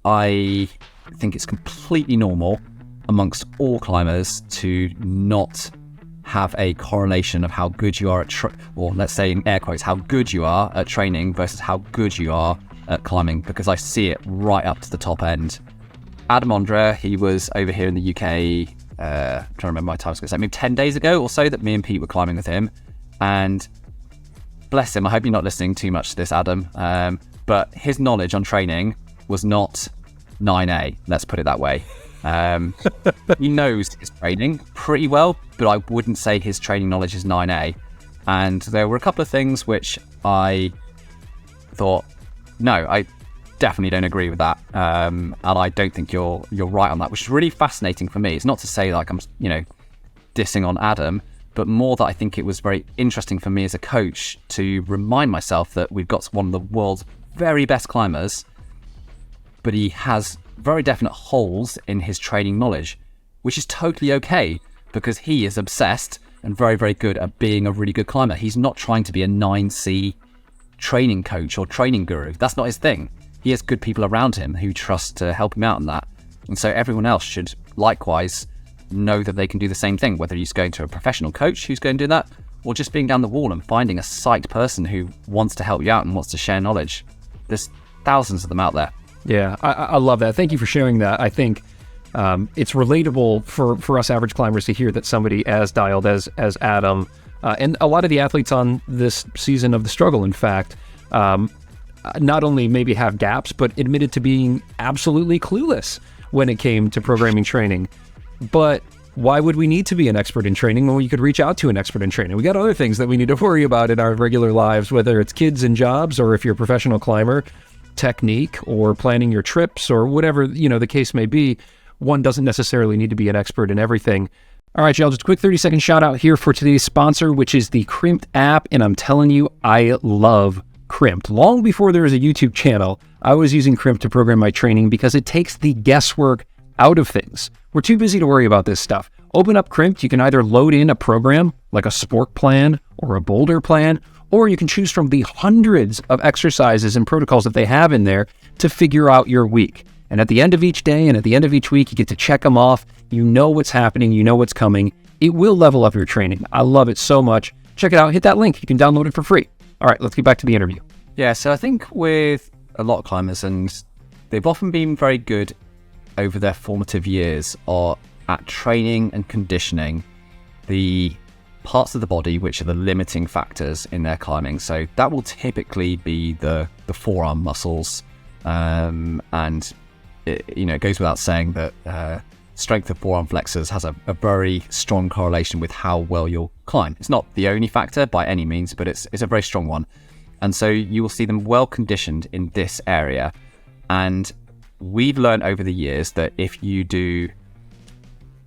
I think it's completely normal amongst all climbers to not have a correlation of how good you are at, or let's say in air quotes, how good you are at training versus how good you are at climbing, because I see it right up to the top end. Adam Ondra, he was over here in the UK, trying to remember my time, maybe 10 days ago or so that me and Pete were climbing with him. And bless him, I hope you're not listening too much to this, Adam, but his knowledge on training was not 9A, let's put it that way. He knows his training pretty well, but I wouldn't say his training knowledge is 9A. And there were a couple of things which I thought, no, I definitely don't agree with that. And I don't think you're right on that, which is really fascinating for me. It's not to say like I'm, dissing on Adam, but more that I think it was very interesting for me as a coach to remind myself that we've got one of the world's very best climbers, but he has very definite holes in his training knowledge, which is totally okay because he is obsessed and very, very good at being a really good climber. He's not trying to be a 9C training coach or training guru. That's not his thing. He has good people around him who trust to help him out in that. And so everyone else should likewise know that they can do the same thing, whether he's going to a professional coach who's going to do that, or just being down the wall and finding a psyched person who wants to help you out and wants to share knowledge. There's thousands of them out there. Yeah, I love that. Thank you for sharing that. I think it's relatable for us average climbers to hear that somebody as dialed as Adam, and a lot of the athletes on this season of The Struggle, in fact, not only maybe have gaps, but admitted to being absolutely clueless when it came to programming training. But why would we need to be an expert in training when we could reach out to an expert in training? We got other things that we need to worry about in our regular lives, whether it's kids and jobs, or if you're a professional climber, technique, or planning your trips, or whatever, the case may be. One doesn't necessarily need to be an expert in everything. All right, y'all, just a quick 30-second shout out here for today's sponsor, which is the Crimped app. And I'm telling you, I love Crimped. Long before there was a YouTube channel, I was using Crimped to program my training because it takes the guesswork out of things. We're too busy to worry about this stuff. Open up Crimped. You can either load in a program like a sport plan or a boulder plan, or you can choose from the hundreds of exercises and protocols that they have in there to figure out your week. And at the end of each day and at the end of each week, you get to check them off. You know what's happening. You know what's coming. It will level up your training. I love it so much. Check it out. Hit that link. You can download it for free. All right, let's get back to the interview. Yeah, so I think with a lot of climbers, and they've often been very good over their formative years or at training and conditioning the parts of the body which are the limiting factors in their climbing. So that will typically be the forearm muscles, and it goes without saying that strength of forearm flexors has a very strong correlation with how well you'll climb. It's not the only factor by any means, but it's a very strong one. And so you will see them well conditioned in this area. And we've learned over the years that if you do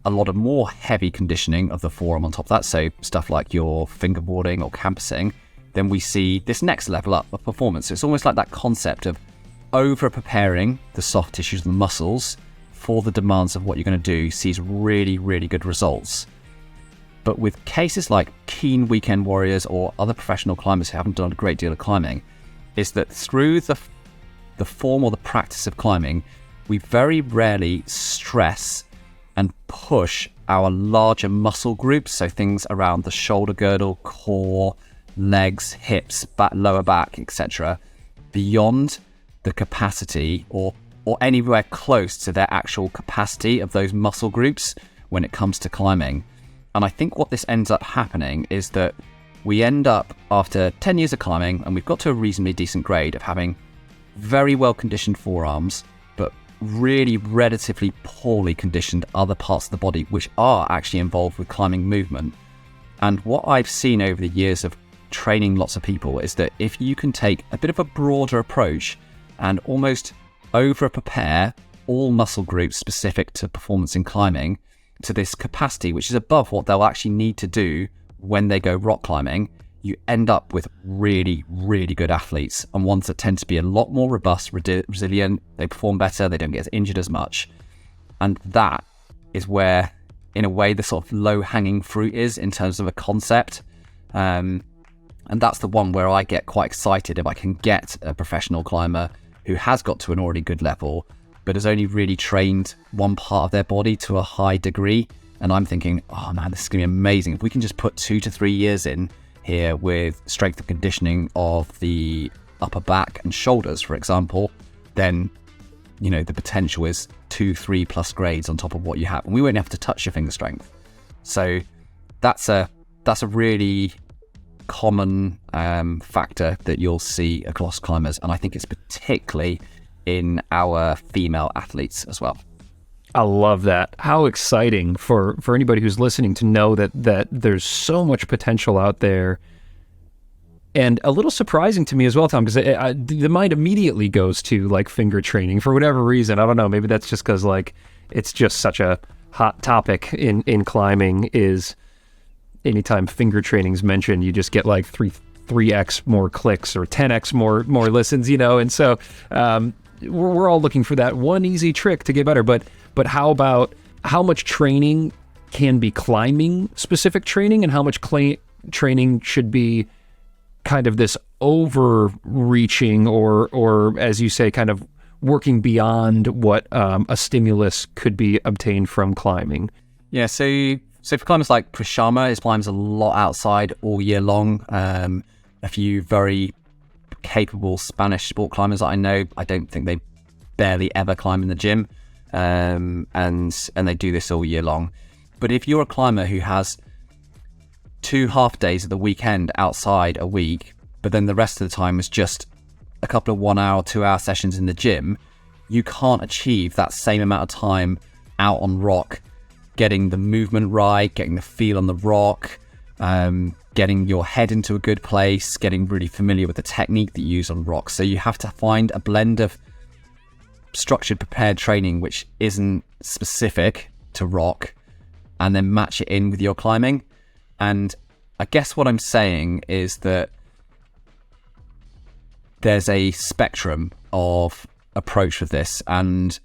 a lot of more heavy conditioning of the forearm on top of that, so stuff like your fingerboarding or campusing, then we see this next level up of performance. So it's almost like that concept of over-preparing the soft tissues and the muscles for the demands of what you're going to do sees really, really good results. But with cases like keen weekend warriors or other professional climbers who haven't done a great deal of climbing, is that through the form or the practice of climbing, we very rarely stress and push our larger muscle groups, so things around the shoulder girdle, core, legs, hips, lower back, etc., beyond the capacity or anywhere close to their actual capacity of those muscle groups when it comes to climbing. And I think what this ends up happening is that we end up, after 10 years of climbing, and we've got to a reasonably decent grade of having very well conditioned forearms, but really relatively poorly conditioned other parts of the body which are actually involved with climbing movement. And what I've seen over the years of training lots of people is that if you can take a bit of a broader approach and almost over-prepare all muscle groups specific to performance in climbing to this capacity, which is above what they'll actually need to do when they go rock climbing, you end up with really, really good athletes, and ones that tend to be a lot more robust, resilient, they perform better, they don't get injured as much. And that is where, in a way, the sort of low-hanging fruit is in terms of a concept. And that's the one where I get quite excited if I can get a professional climber who has got to an already good level, but has only really trained one part of their body to a high degree. And I'm thinking, oh man, this is going to be amazing. If we can just put 2 to 3 years in here with strength and conditioning of the upper back and shoulders, for example, then, you know, the potential is 2-3+ grades on top of what you have. And we won't have to touch your finger strength. So that's a really common factor that you'll see across climbers. And I think it's particularly in our female athletes as well. I love that. How exciting for anybody who's listening to know that there's so much potential out there. And a little surprising to me as well, Tom, because the mind immediately goes to like finger training for whatever reason. I don't know. Maybe that's just because like it's just such a hot topic in climbing. Is anytime finger training is mentioned, you just get like 3x more clicks or 10x more listens, you know. And so we're all looking for that one easy trick to get better. But how about how much training can be climbing specific training, and how much training should be kind of this overreaching or as you say, kind of working beyond what a stimulus could be obtained from climbing? Yeah, so for climbers like Prashama, his climbs a lot outside all year long. A few very capable Spanish sport climbers that I know, I don't think they barely ever climb in the gym. And they do this all year long. But if you're a climber who has 2 half days of the weekend outside a week, but then the rest of the time is just a couple of 1 hour, 2 hour sessions in the gym, you can't achieve that same amount of time out on rock, getting the movement right, getting the feel on the rock, getting your head into a good place, getting really familiar with the technique that you use on rock. So you have to find a blend of structured, prepared training which isn't specific to rock, and then match it in with your climbing. And I guess what I'm saying is that there's a spectrum of approach with this, and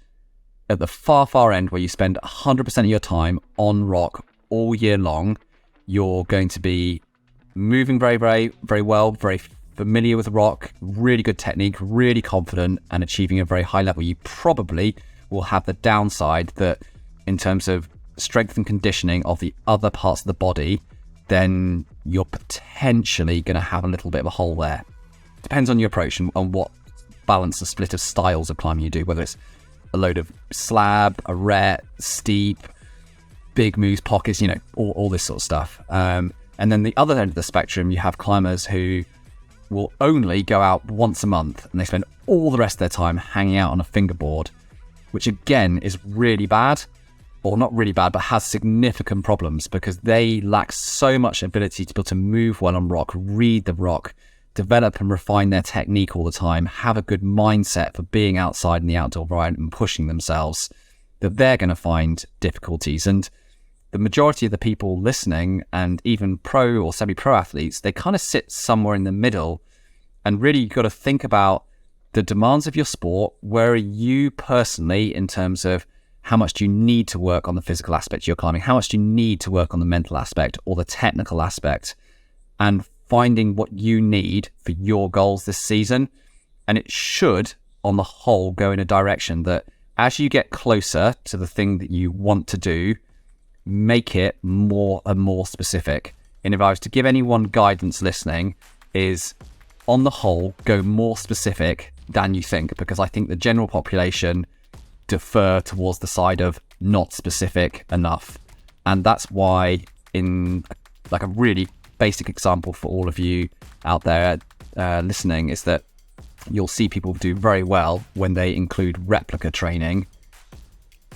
at the far end where you spend 100% of your time on rock all year long, you're going to be moving very, very, very well, very familiar with rock, really good technique, really confident, and achieving a very high level. You probably will have the downside that in terms of strength and conditioning of the other parts of the body, then you're potentially going to have a little bit of a hole there. Depends on your approach and on what balance and split of styles of climbing you do, whether it's a load of slab, a ret, steep, big moves, pockets, you know, all this sort of stuff. And then the other end of the spectrum, you have climbers who will only go out once a month and they spend all the rest of their time hanging out on a fingerboard, which again is really bad, or not really bad, but has significant problems because they lack so much ability to be able to move well on rock, read the rock, develop and refine their technique all the time, have a good mindset for being outside in the outdoor environment and pushing themselves, that they're going to find difficulties. And the majority of the people listening, and even pro or semi-pro athletes, they kind of sit somewhere in the middle. And really, you've got to think about the demands of your sport. Where are you personally in terms of how much do you need to work on the physical aspect of your climbing? How much do you need to work on the mental aspect or the technical aspect? And finding what you need for your goals this season. And it should, on the whole, go in a direction that as you get closer to the thing that you want to do, make it more and more specific. And if I was to give anyone guidance listening, is on the whole, go more specific than you think, because I think the general population defer towards the side of not specific enough. And that's why, in like a really basic example for all of you out there listening, is that you'll see people do very well when they include replica training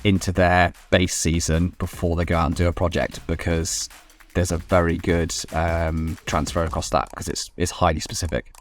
into their base season before they go out and do a project, because there's a very good transfer across that because it's highly specific.